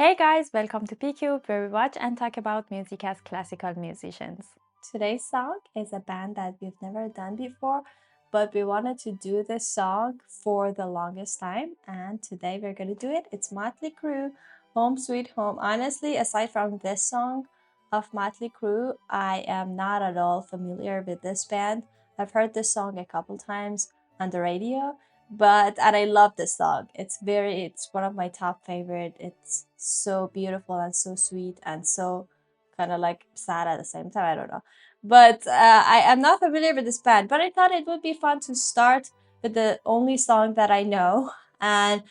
Hey guys, welcome to PQ, where we watch and talk about music as classical musicians. Today's song is a band that we've never done before, but we wanted to do this song for the longest time, and today we're gonna do it. It's Mötley Crüe, Home Sweet Home. Honestly, aside from this song of Mötley Crüe, I am not at all familiar with this band. I've heard this song a couple times on the radio, and I love this song. It's one of my top favorite. It's so beautiful and so sweet and so kind of like sad at the same time. I don't know. But I am not familiar with this band, but I thought it would be fun to start with the only song that I know and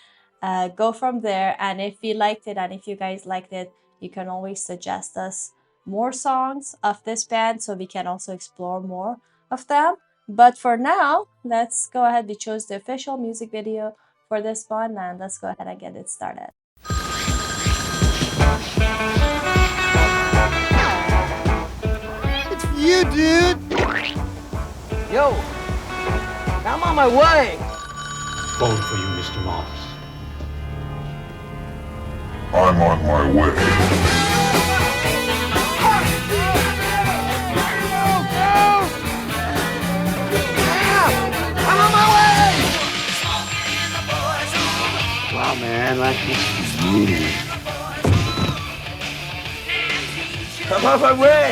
go from there. And if you liked it and if you guys liked it, you can always suggest us more songs of this band so we can also explore more of them. But for now, let's go ahead. We chose the official music video for this one, and let's go ahead and get it started. It's you, dude! Yo, I'm on my way. Phone for you, Mr. Mars. I'm on my way. I'm on my way. Wow, man, like this is I'm on my way.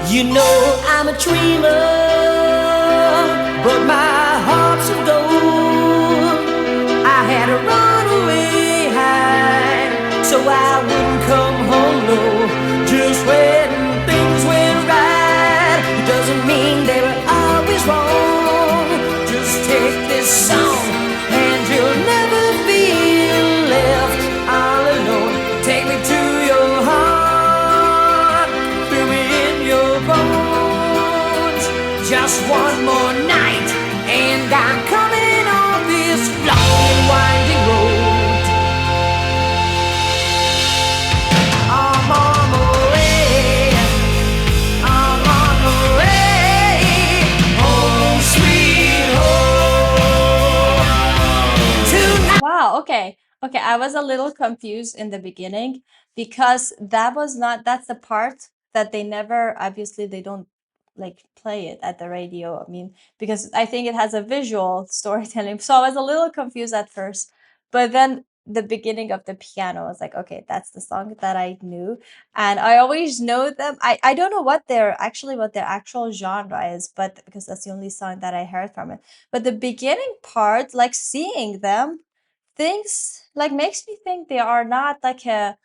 You know I'm a dreamer, but my heart's of gold. I had to run away high, so I wouldn't come home low. Just when things went right, it doesn't mean they were always wrong. Just take this song, and you'll never be left all alone. Take me to your heart, fill me in your bones. Just one more night, and I'm coming on this long and winding road. I'm on my way. I'm on my way. Home sweet home. Tonight. Wow, okay. Okay, I was a little confused in the beginning because that's the part that they never, obviously they don't like play it at the radio. I mean, because I think it has a visual storytelling. So I was a little confused at first, but then the beginning of the piano I was like, okay, that's the song that I knew. And I always know them. I don't know what their actual genre is, but because that's the only song that I heard from it. But the beginning part, like seeing them, things like makes me think they are not like a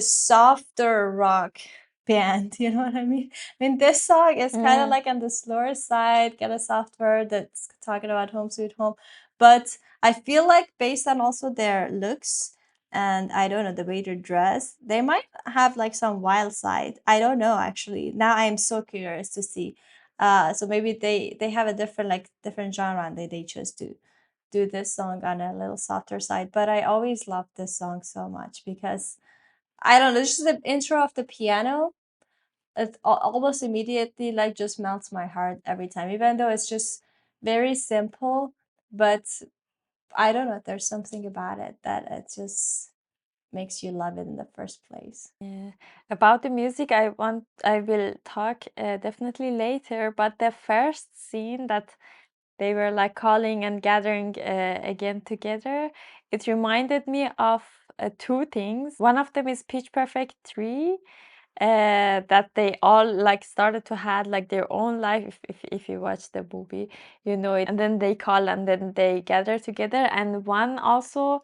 softer rock band. You know what I mean? I mean, this song is kind of like on the slower side, kind of software that's talking about home sweet home. But I feel like based on also their looks and I don't know the way they're dressed, they might have like some wild side. I don't know actually. Now I am so curious to see. So maybe they have a different genre and they chose to do this song on a little softer side. But I always loved this song so much because I don't know, just the intro of the piano, it almost immediately like just melts my heart every time, even though it's just very simple. But I don't know, there's something about it that it just makes you love it in the first place. Yeah. About the music, I will talk definitely later, but the first scene that they were like calling and gathering again together, it reminded me of two things. One of them is Pitch Perfect 3, that they all like started to had like their own life. If you watch the movie, you know it. And then they call and then they gather together. And one also,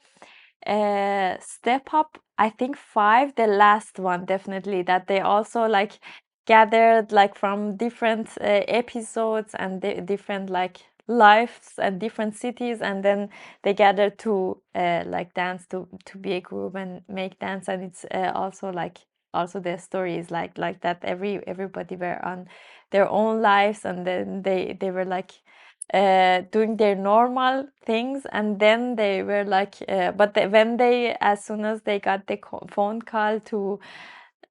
Step Up, I think 5, the last one definitely, that they also like gathered like from different episodes and different like lives and different cities, and then they gathered to like dance to be a group and make dance. And it's also like also their story is like that everybody were on their own lives, and then they were like doing their normal things, and then they were like when they, as soon as they got the phone call to,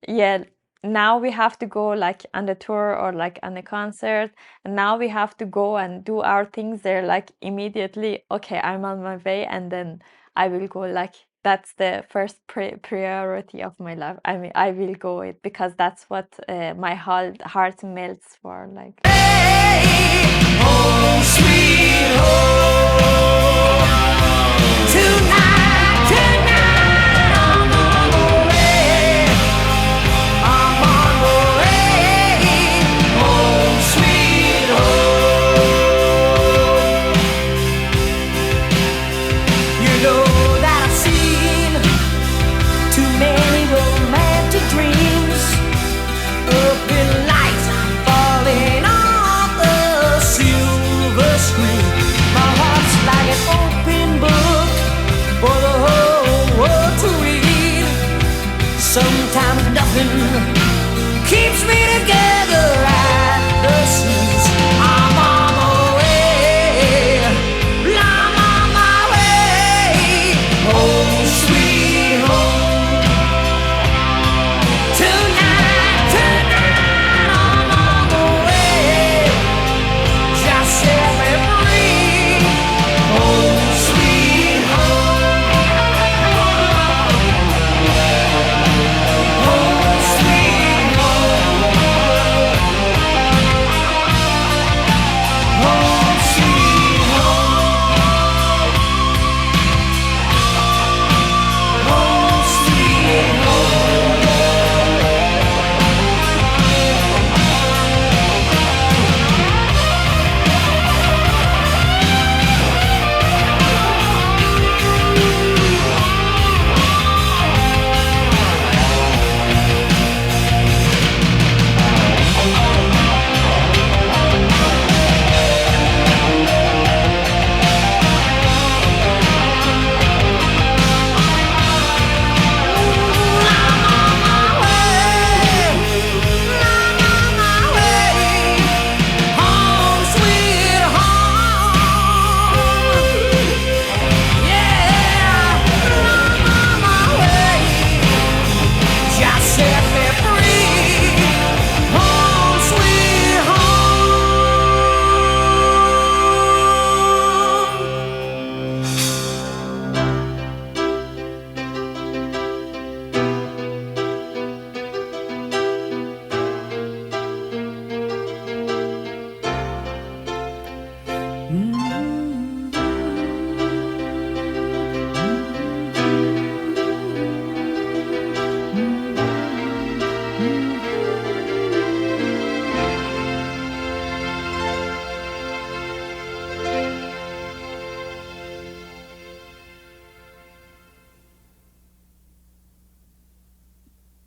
yeah, now we have to go like on the tour or like on a concert, and now we have to go and do our things there like immediately. Okay, I'm on my way, and then I will go. Like that's the first priority of my life. I mean, I will go it because that's what my heart melts for. Like. Home sweet home. Tonight, tonight, I'm on the way. I'm on the way. Home sweet home. You know that I've seen too many romantic dreams up in lights falling off the silver screen. My heart's like an open book for the whole world to read. Sometimes nothing keeps me together at the seams. I'm on the way. I'm on my way. Home sweet home. Tonight, tonight, I'm on the way. Just set me free. Home sweet home. Home sweet home. Home sweet home. Home sweet home.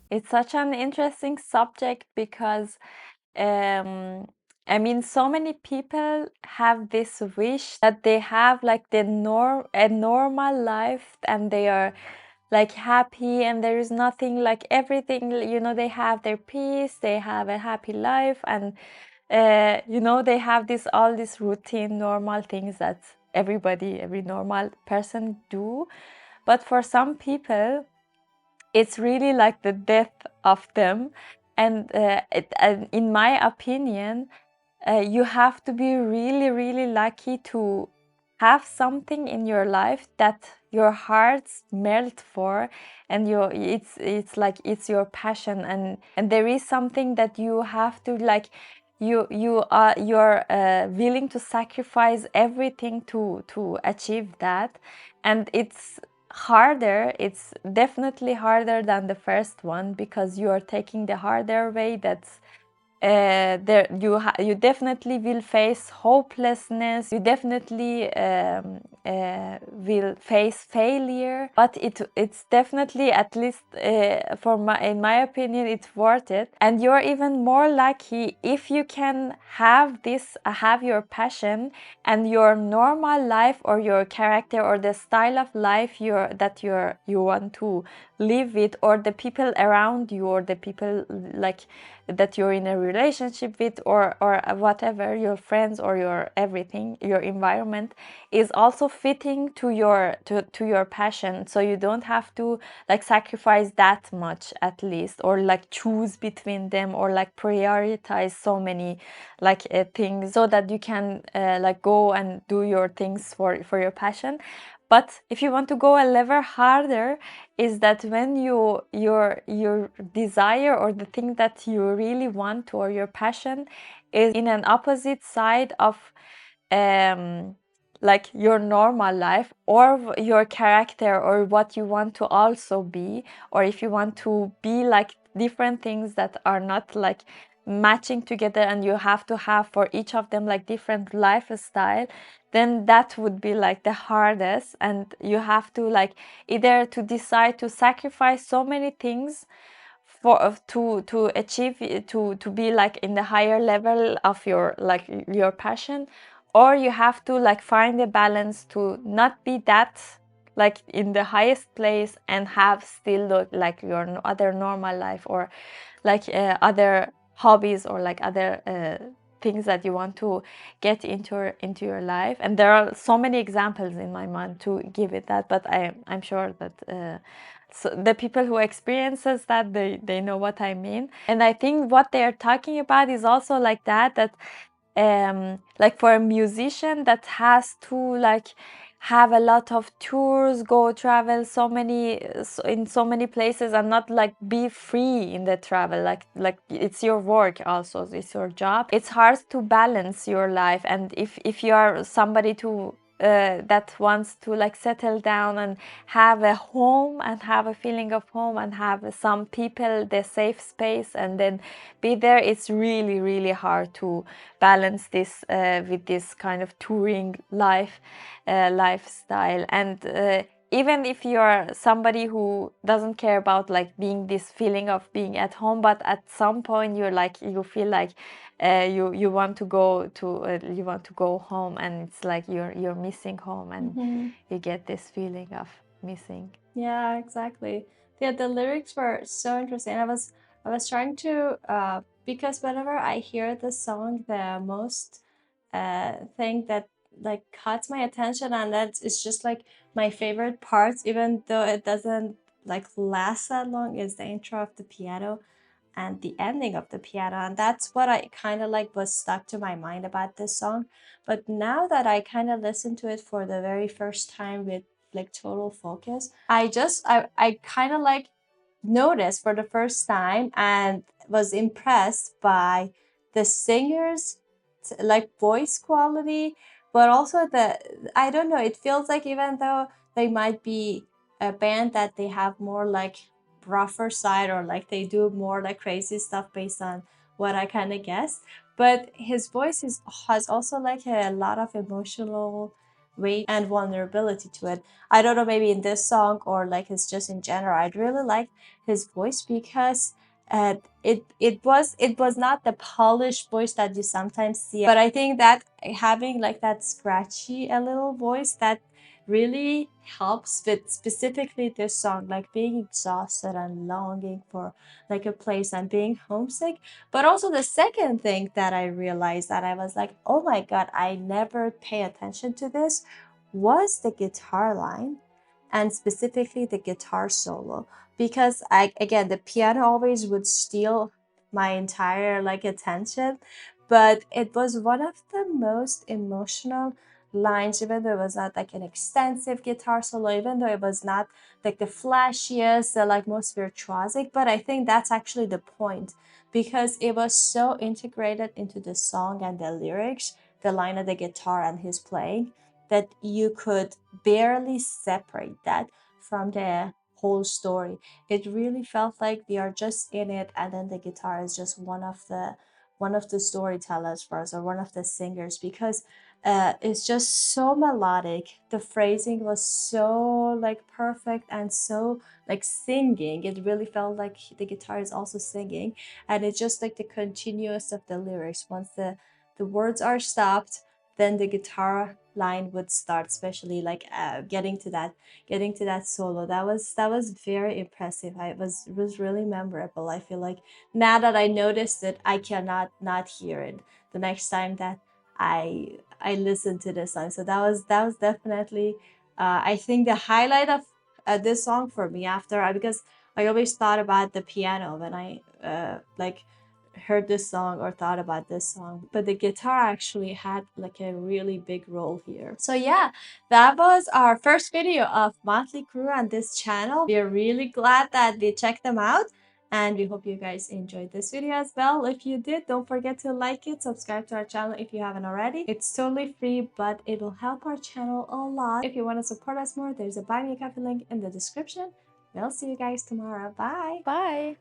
It's such an interesting subject because I mean, so many people have this wish that they have like a normal life, and they are like happy, and there is nothing like everything, you know, they have their peace, they have a happy life, and you know, they have all these routine normal things that every normal person do. But for some people, it's really like the death of them. And in my opinion, you have to be really, really lucky to have something in your life that your hearts melt for, and it's like it's your passion, and there is something that you have to like, you're willing to sacrifice everything to achieve that. And it's harder, it's definitely harder than the first one, because you are taking the harder way. That's there you definitely will face hopelessness, you definitely will face failure, but it's definitely, at least in my opinion, it's worth it. And you're even more lucky if you can have your passion, and your normal life, or your character, or the style of life you want to live with, or the people around you, or the people like that you're in a relationship with, or whatever, your friends or your everything, your environment, is also fitting to your passion. So you don't have to like sacrifice that much, at least, or like choose between them, or like prioritize so many like things, so that you can like go and do your things for your passion. But if you want to go a level harder, is that when your desire, or the thing that you really want, or your passion, is in an opposite side of like your normal life, or your character, or what you want to also be, or if you want to be like different things that are not like matching together, and you have to have for each of them like different lifestyle, then that would be like the hardest. And you have to like either to decide to sacrifice so many things for to achieve, to be like in the higher level of your like your passion, or you have to like find a balance to not be that like in the highest place, and have still like your other normal life, or like other hobbies, or like other things that you want to get into your life. And there are so many examples in my mind to give it that, but I'm sure that so the people who experiences that, they know what I mean. And I think what they are talking about is also like that like for a musician that has to like have a lot of tours, go travel in so many places, and not like be free in the travel, like it's your work also, it's your job. It's hard to balance your life. And if you are somebody that wants to like settle down and have a home, and have a feeling of home, and have some people, the safe space, and then be there, it's really, really hard to balance this with this kind of touring lifestyle. And even if you are somebody who doesn't care about like being this feeling of being at home, but at some point you feel like you want to go home, and it's like you're missing home, and you get this feeling of missing. Yeah, exactly. Yeah, the lyrics were so interesting. I was trying to because whenever I hear the song, the most thing that like caught my attention, and that is just like my favorite parts, even though it doesn't like last that long, is the intro of the piano and the ending of the piano. And that's what I kind of like was stuck to my mind about this song. But now that I kind of listened to it for the very first time with like total focus, I kind of like noticed for the first time and was impressed by the singer's like voice quality, but also I don't know, it feels like even though they might be a band that they have more like rougher side, or like they do more like crazy stuff based on what I kind of guessed, but his voice has also like a lot of emotional weight and vulnerability to it. I don't know, maybe in this song, or like it's just in general, I'd really like his voice, because it was not the polished voice that you sometimes see, but I think that having like that scratchy a little voice, that really helps with specifically this song, like being exhausted and longing for like a place and being homesick. But also the second thing that I realized, that I was like, oh my god, I never pay attention to this, was the guitar line, and specifically the guitar solo, because again, the piano always would steal my entire like attention, but it was one of the most emotional lines, even though it was not like an extensive guitar solo, even though it was not like the flashiest, the like most virtuosic, but I think that's actually the point, because it was so integrated into the song and the lyrics, the line of the guitar and his playing, that you could barely separate that from the whole story. It really felt like we are just in it, and then the guitar is just one of the storytellers for us, or one of the singers, because it's just so melodic. The phrasing was so like perfect and so like singing. It really felt like the guitar is also singing, and it's just like the continuous of the lyrics. Once the words are stopped, then the guitar line would start, especially like getting to that solo. That was very impressive. It was really memorable. I feel like now that I noticed it, I cannot not hear it the next time that I listen to this song. So that was definitely I think the highlight of this song for me, after because I always thought about the piano when I like heard this song or thought about this song, but the guitar actually had like a really big role here. So yeah, that was our first video of Motley Crue on this channel. We are really glad that we checked them out, and we hope you guys enjoyed this video as well. If you did, don't forget to like it, subscribe to our channel if you haven't already. It's totally free, but it will help our channel a lot. If you want to support us more, there's a buy me a coffee link in the description. We'll see you guys tomorrow. Bye. Bye.